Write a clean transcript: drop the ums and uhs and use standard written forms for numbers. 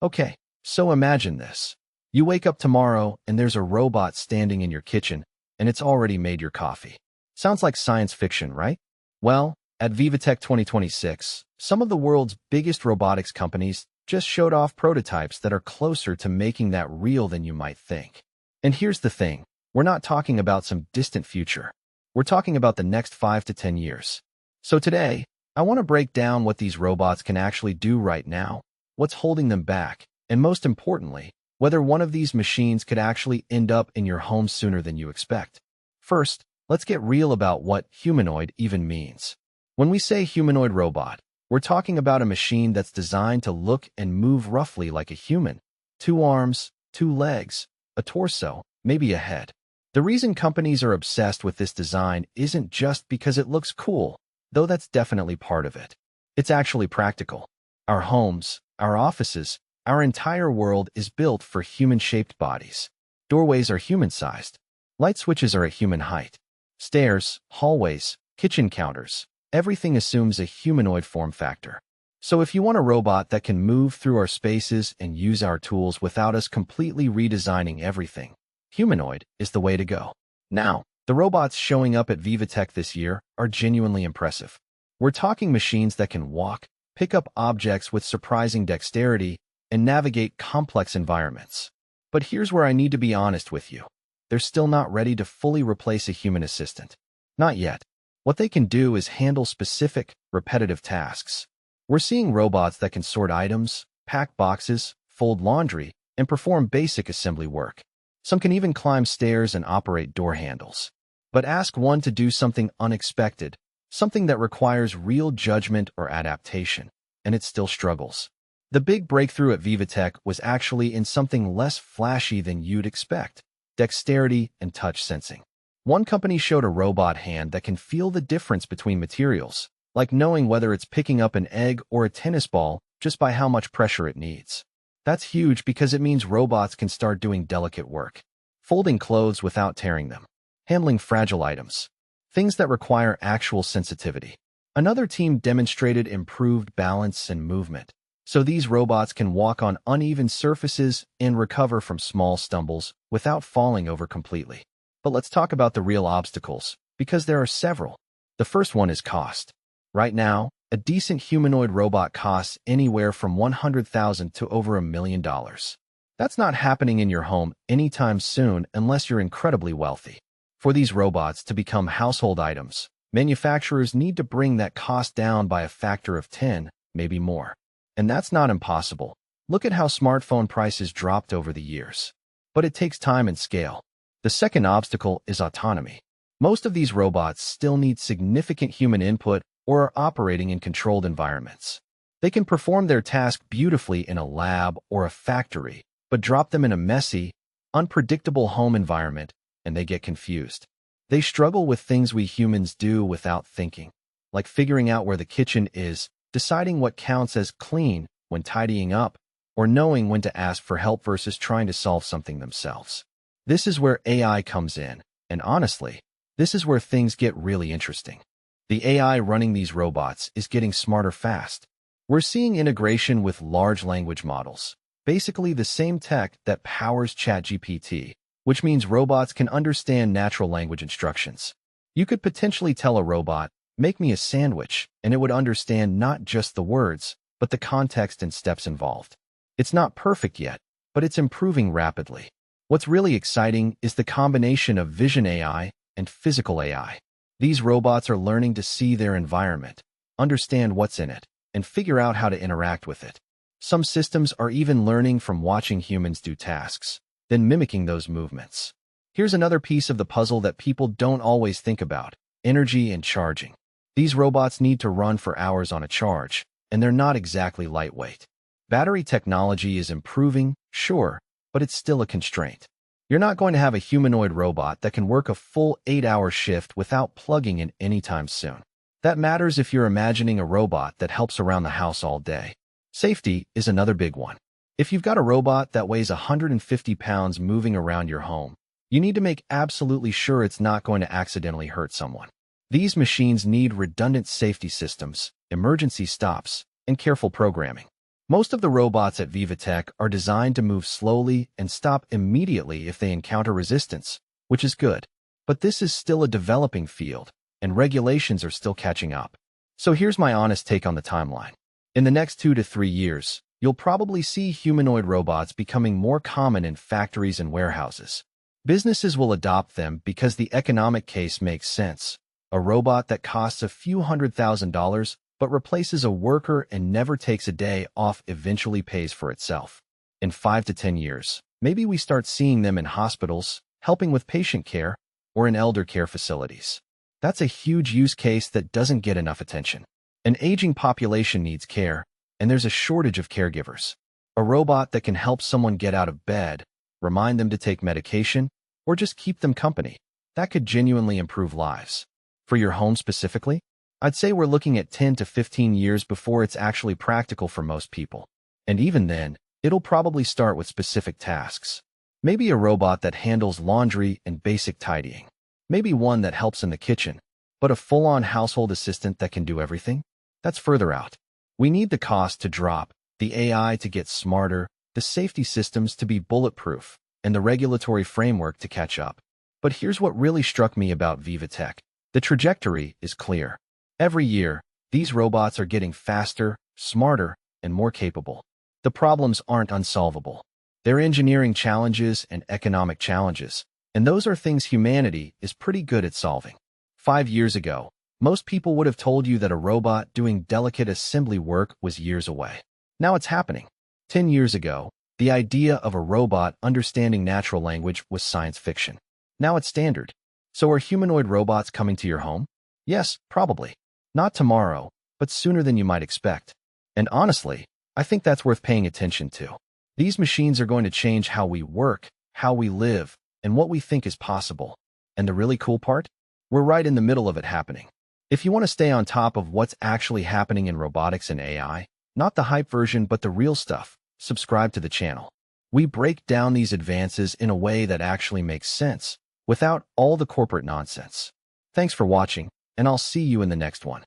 Okay, so imagine this. You wake up tomorrow and there's a robot standing in your kitchen and it's already made your coffee. Sounds like science fiction, right? Well, at VivaTech 2026, some of the world's biggest robotics companies just showed off prototypes that are closer to making that real than you might think. And here's the thing, we're not talking about some distant future. We're talking about the next 5 to 10 years. So today, I want to break down what these robots can actually do right now, what's holding them back, and most importantly, whether one of these machines could actually end up in your home sooner than you expect. First, let's get real about what humanoid even means. When we say humanoid robot, we're talking about a machine that's designed to look and move roughly like a human. 2 arms, 2 legs, a torso, maybe a head. The reason companies are obsessed with this design isn't just because it looks cool, though that's definitely part of it. It's actually practical. Our homes, our offices, our entire world is built for human-shaped bodies. Doorways are human-sized. Light switches are at human height. Stairs, hallways, kitchen counters, everything assumes a humanoid form factor. So if you want a robot that can move through our spaces and use our tools without us completely redesigning everything, humanoid is the way to go. Now, the robots showing up at VivaTech this year are genuinely impressive. We're talking machines that can walk, pick up objects with surprising dexterity, and navigate complex environments. But here's where I need to be honest with you. They're still not ready to fully replace a human assistant. Not yet. What they can do is handle specific, repetitive tasks. We're seeing robots that can sort items, pack boxes, fold laundry, and perform basic assembly work. Some can even climb stairs and operate door handles. But ask one to do something unexpected, something that requires real judgment or adaptation, and it still struggles. The big breakthrough at VivaTech was actually in something less flashy than you'd expect: dexterity and touch sensing. One company showed a robot hand that can feel the difference between materials, like knowing whether it's picking up an egg or a tennis ball just by how much pressure it needs. That's huge because it means robots can start doing delicate work, folding clothes without tearing them, handling fragile items, things that require actual sensitivity. Another team demonstrated improved balance and movement, so these robots can walk on uneven surfaces and recover from small stumbles without falling over completely. But let's talk about the real obstacles, because there are several. The first one is cost. Right now, a decent humanoid robot costs anywhere from $100,000 to over $1 million. That's not happening in your home anytime soon unless you're incredibly wealthy. For these robots to become household items, manufacturers need to bring that cost down by a factor of 10, maybe more. And that's not impossible. Look at how smartphone prices dropped over the years. But it takes time and scale. The second obstacle is autonomy. Most of these robots still need significant human input or are operating in controlled environments. They can perform their task beautifully in a lab or a factory, but drop them in a messy, unpredictable home environment, and they get confused. They struggle with things we humans do without thinking, like figuring out where the kitchen is, deciding what counts as clean when tidying up, or knowing when to ask for help versus trying to solve something themselves. This is where AI comes in, and honestly, this is where things get really interesting. The AI running these robots is getting smarter fast. We're seeing integration with large language models, basically the same tech that powers ChatGPT, which means robots can understand natural language instructions. You could potentially tell a robot, "Make me a sandwich," and it would understand not just the words, but the context and steps involved. It's not perfect yet, but it's improving rapidly. What's really exciting is the combination of vision AI and physical AI. These robots are learning to see their environment, understand what's in it, and figure out how to interact with it. Some systems are even learning from watching humans do tasks, then mimicking those movements. Here's another piece of the puzzle that people don't always think about: energy and charging. These robots need to run for hours on a charge, and they're not exactly lightweight. Battery technology is improving, sure, but it's still a constraint. You're not going to have a humanoid robot that can work a full 8-hour shift without plugging in anytime soon. That matters if you're imagining a robot that helps around the house all day. Safety is another big one. If you've got a robot that weighs 150 pounds moving around your home, you need to make absolutely sure it's not going to accidentally hurt someone. These machines need redundant safety systems, emergency stops, and careful programming. Most of the robots at VivaTech are designed to move slowly and stop immediately if they encounter resistance, which is good. But this is still a developing field, and regulations are still catching up. So here's my honest take on the timeline. In the next 2 to 3 years, you'll probably see humanoid robots becoming more common in factories and warehouses. Businesses will adopt them because the economic case makes sense. A robot that costs a few $100,000 but replaces a worker and never takes a day off eventually pays for itself. In 5 to 10 years, maybe we start seeing them in hospitals, helping with patient care, or in elder care facilities. That's a huge use case that doesn't get enough attention. An aging population needs care, and there's a shortage of caregivers. A robot that can help someone get out of bed, remind them to take medication, or just keep them company, that could genuinely improve lives. For your home specifically, I'd say we're looking at 10 to 15 years before it's actually practical for most people. And even then, it'll probably start with specific tasks. Maybe a robot that handles laundry and basic tidying. Maybe one that helps in the kitchen. But a full-on household assistant that can do everything? That's further out. We need the cost to drop, the AI to get smarter, the safety systems to be bulletproof, and the regulatory framework to catch up. But here's what really struck me about VivaTech. The trajectory is clear. Every year, these robots are getting faster, smarter, and more capable. The problems aren't unsolvable. They're engineering challenges and economic challenges, and those are things humanity is pretty good at solving. 5 years ago, most people would have told you that a robot doing delicate assembly work was years away. Now it's happening. 10 years ago, the idea of a robot understanding natural language was science fiction. Now it's standard. So are humanoid robots coming to your home? Yes, probably. Not tomorrow, but sooner than you might expect. And honestly, I think that's worth paying attention to. These machines are going to change how we work, how we live, and what we think is possible. And the really cool part? We're right in the middle of it happening. If you want to stay on top of what's actually happening in robotics and AI, not the hype version but the real stuff, subscribe to the channel. We break down these advances in a way that actually makes sense, without all the corporate nonsense. Thanks for watching, and I'll see you in the next one.